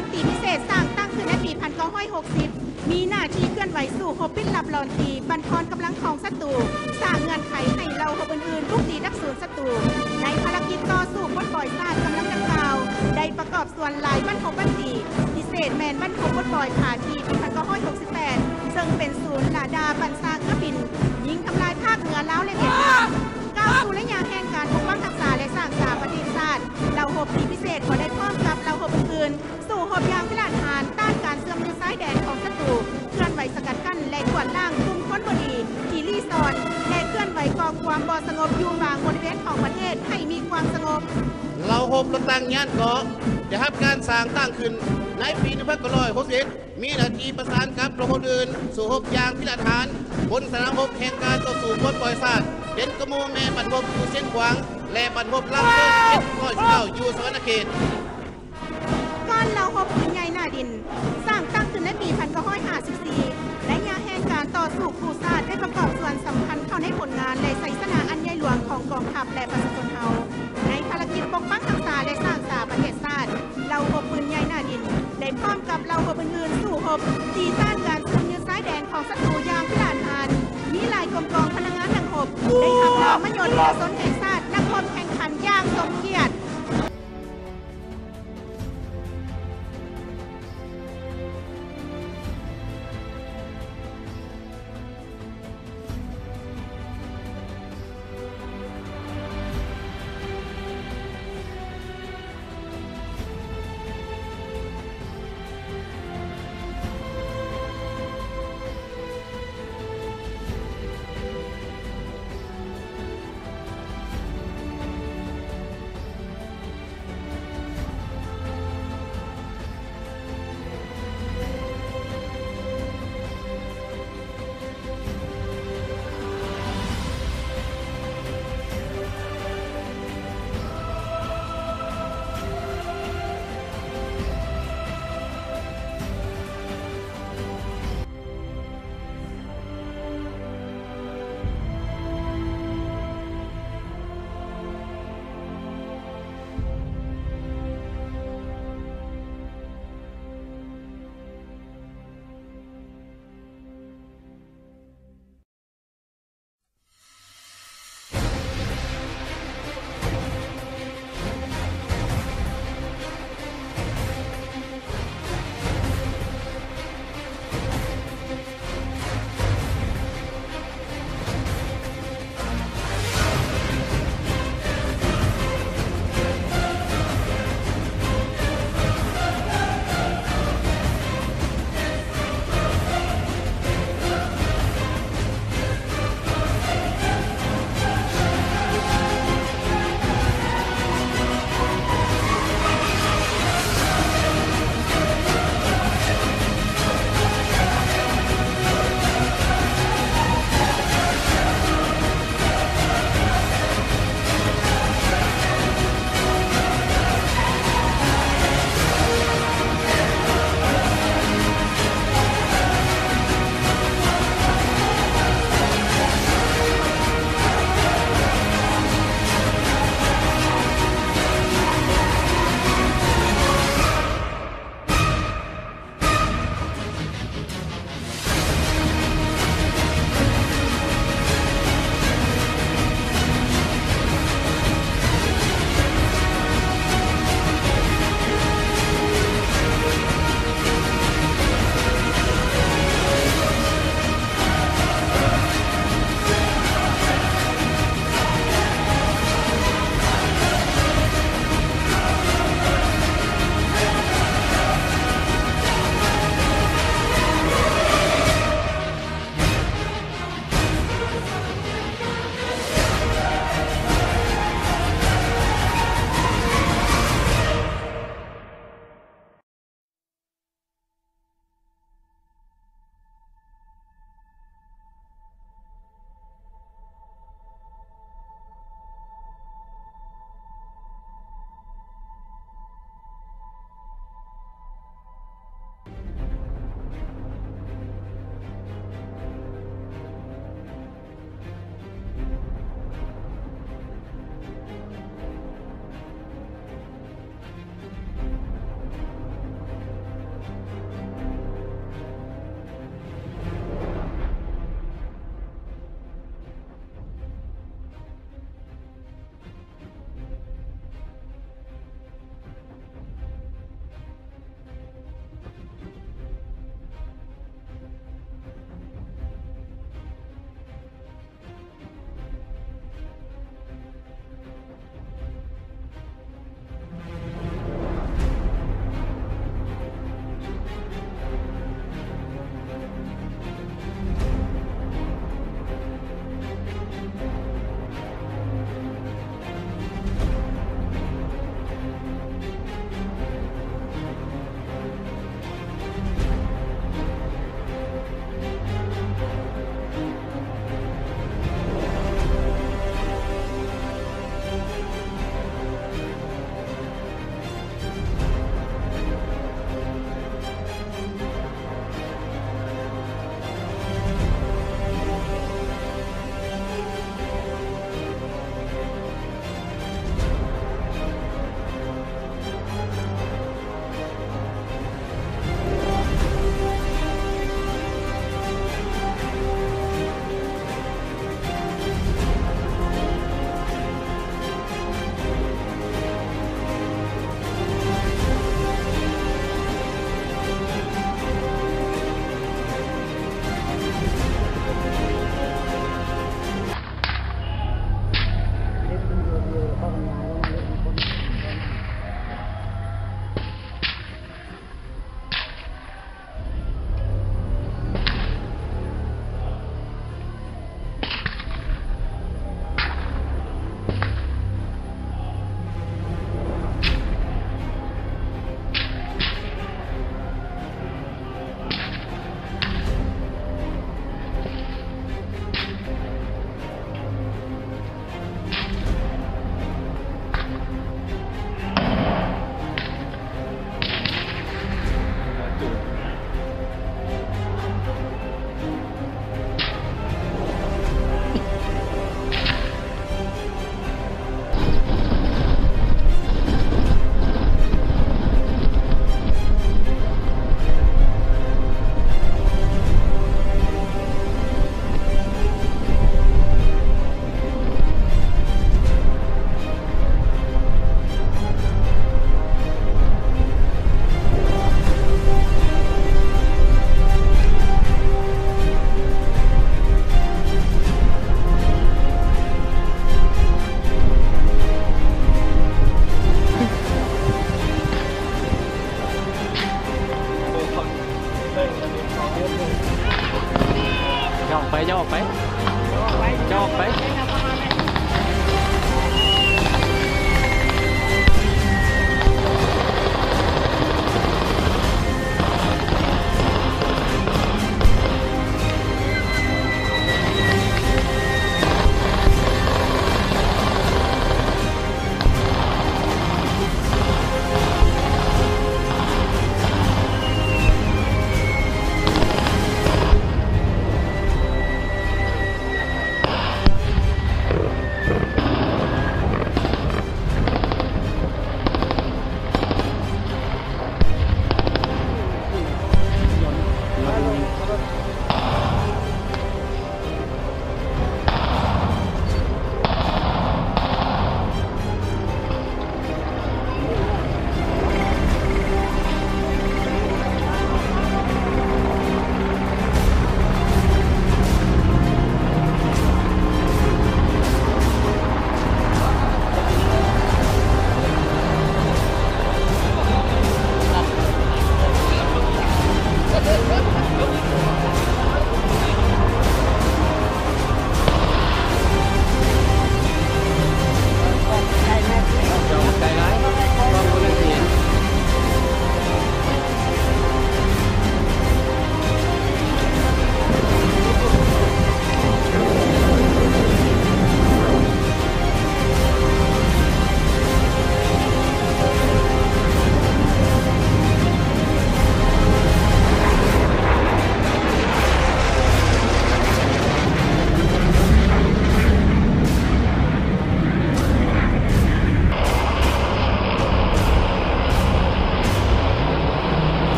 งตีพิเศษสร้างตั้งขึ้นในปี1960มีหน้าที่เคลื่อนไหวสู่หบปิดลับหลอนตีบันทอนกำลังของศัตรูสร้างเงื่อนไขให้เราหบอื่นๆทุกตีนักสูนศัตรูในภารกิจต่อสู้ปลดปล่อยซาดกำลังดังกล่าวได้ประกอบส่วนหลายบันทบบันตีพิเศษแมนบันทบปลดปล่อยขาทีปี1968ซึ่งเป็นศูนย์ลาดาบันซาเครื่องบินยิงทำลายภาคเหนือแล้วและเวียดนามก้าวสู่ระยะแห่งการปกป้องรักษาและสร้างสาประเทศชาติเราหบตีพิเศษขอได้พร้อมกับเราหบอื่นๆสู่หบยางพิลาฐานต้านการเสื่อมยืดซ้ายแดนของศัตรูเคลื่อนไหวสกัดกั้นและกวดล้างกลุ่มคนบดีที่รีสอร์ทและเคลื่อนไหวก่อความบ่สงบอยู่บางบริเวณของประเทศให้มีความสงบเราหบรถตั้งย่านเกาะได้รับการสร้างตั้งขึ้นในปี1961มีหน้าที่ประสานกับโรงอื่นสู่หบยางพิลาฐานบนสนามหบแห่งการต่อสู้ปลดปล่อยซาดเด่นกระโมแม่บันทบอยู่เส้นขวางและบันทบลำเส้น719อยู่สวรรณเขตก่อนเราหบปืนใหญ่หน้าดินสร้างตั้งขึ้นในปี1954และยาแห่งการต่อสู้คู่ซาดได้ประกอบส่วนสำคัญเข้าในผลงานและไสสนาอันใหญ่หลวงของกองทัพและประชาชนเฮาในภารกิจปกป้องรักษาและสร้างสาประเทศชาติเราหบปืนใหญ่หน้าดินได้พร้อมกับเราหบอื่นๆสู่หบตีต้านการเสื่อมยืดซ้ายแดนของศัตรูอย่างพิลาฐานมีหลายกองพนักงานนักหบได้ทำเราไม่ยนต์สนแห่งชาตินักหบแข่งขันอย่างสมเกียรติ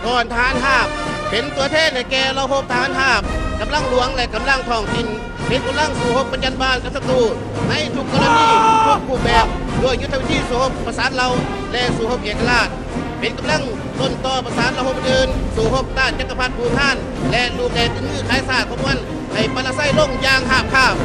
ก่อนทหารหาบเป็นตัวแทนในแก่เราพบทหารหาบกำลังหลวงและกำลังท้องถิ่นเป็นกำลังสู่หบปัญญาบาลกับศัตรูในทุกกรณีทุกรูปแบบด้วยยุทธวิธีสู่หบประสานเราและสู่หบเอกราชเป็นกำลังต้นต่อประสานเราหบอื่นสู่หบต้านจักรพรรดิภูมิฮั่นและลูกแดนมือขายศาสตร์ของมันให้ปราศัยลงยางหาบข้าม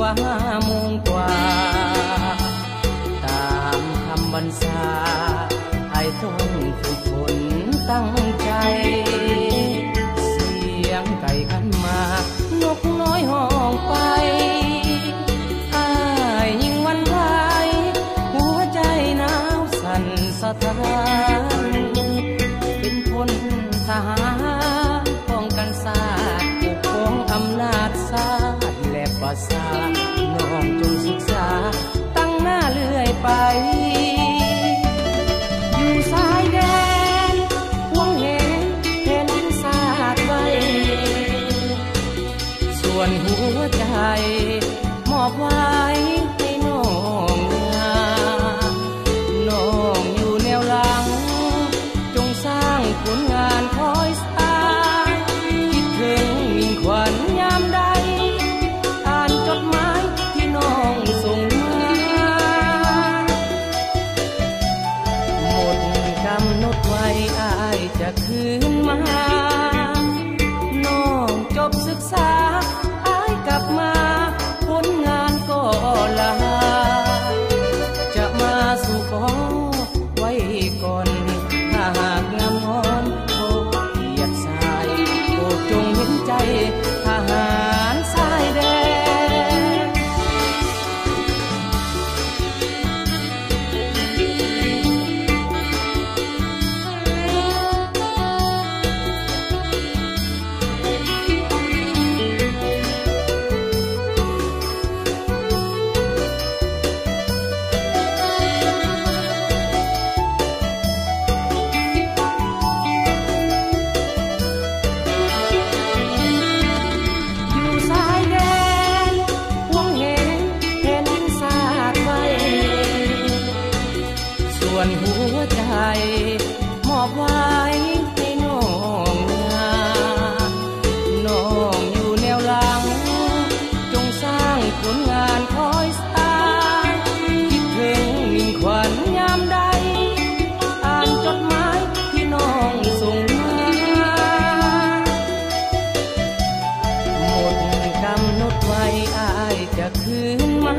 ว่า5 โมงกว่าตามคำบรรษาไอ้ต้องฝึกฝนตั้งใจเสียงไก่ขันมานกน้อยห้องไปอ้ายยิ่งวันไหวหัวใจหนาวสั่นสะท้านเป็นพลทหารป้องกันชาติปกป้องอำนาจศาสตร์และประสาทน้องจงศึกษาตั้งหน้าเลื่อยไปอยู่ชายแดนห่วงเห็นแผ่นดินชาติไว้ส่วนหัวใจมอบไว้ให้น้องน้องอยู่แนวหลังจงสร้างผลงานคอยสายคิดถึงมิ่งขวัญยามใดอ่านจดหมายที่น้องส่งมาหมดกำหนดไว้อ้ายจะคืนมาน้องจบศึกษาอ้ายกลับมาผลงานก็ลาจะมาสู่ขอไว้ก่อนถ้าหากงามงอนโทษเหยียดสายโปรดจงเห็นใจทหารสายแดนส่วนหัวใจมอบไว้ให้น้องน้องอยู่แนวหลังจงสร้างผลงานคอยสายคิดถึงมิ่งขวัญยามใดอ่านจดหมายที่น้องส่งมาหมดกำหนดไว้อ้ายจะคืนมา